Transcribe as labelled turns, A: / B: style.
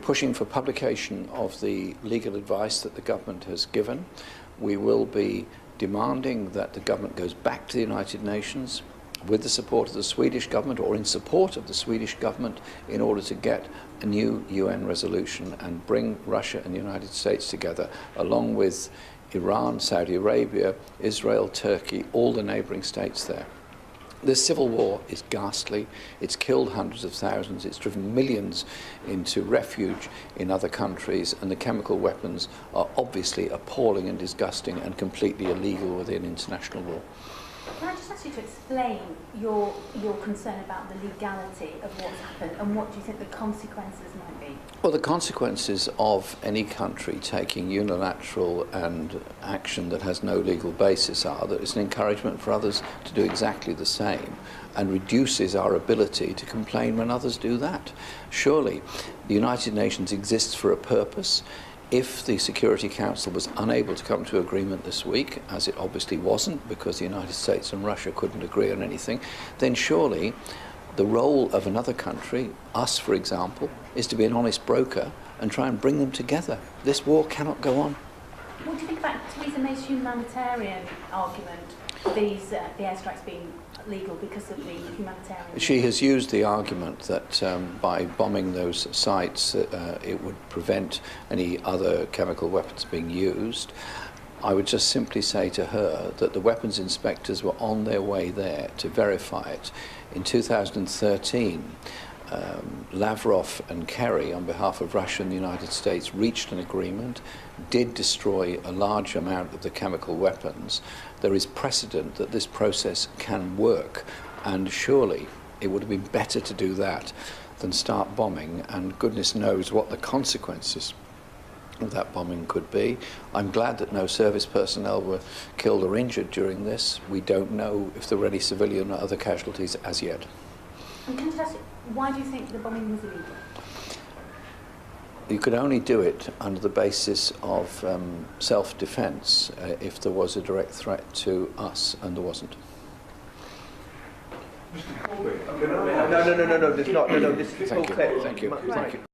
A: pushing for publication of the legal advice that the government has given. We will be demanding that the government goes back to the United Nations with the support of the Swedish government, or in support of the Swedish government, in order to get a new UN resolution and bring Russia and the United States together, along with Iran, Saudi Arabia, Israel, Turkey, all the neighbouring states there. This civil war is ghastly. It's killed hundreds of thousands. It's driven millions into refuge in other countries, and the chemical weapons are obviously appalling and disgusting and completely illegal within international law.
B: Can I just ask you to explain your concern about the legality of what's happened, and what do you think the consequences might be?
A: Well, the consequences of any country taking unilateral and action that has no legal basis are that it's an encouragement for others to do exactly the same, and reduces our ability to complain when others do that. Surely, the United Nations exists for a purpose. If the Security Council was unable to come to agreement this week, as it obviously wasn't because the United States and Russia couldn't agree on anything, then surely the role of another country, us for example, is to be an honest broker and try and bring them together. This war cannot go on.
B: What do you think about Theresa May's humanitarian argument, the airstrikes being legal because of the humanitarian?
A: She has used the argument that by bombing those sites it would prevent any other chemical weapons being used. I would just simply say to her that the weapons inspectors were on their way there to verify it. In 2013, Lavrov and Kerry, on behalf of Russia and the United States, reached an agreement, did destroy a large amount of the chemical weapons. There is precedent that this process can work, and surely it would have been better to do that than start bombing, and goodness knows what the consequences of that bombing could be. I'm glad that no service personnel were killed or injured during this. We don't know if there were any civilian or other casualties as yet.
B: And can I just ask you, why do you think the bombing was illegal?
A: You could only do it under the basis of self-defence if there was a direct threat to us, and there wasn't.
C: Mr. Corbyn, no, there's not. No, this is all clear.
A: Thank you.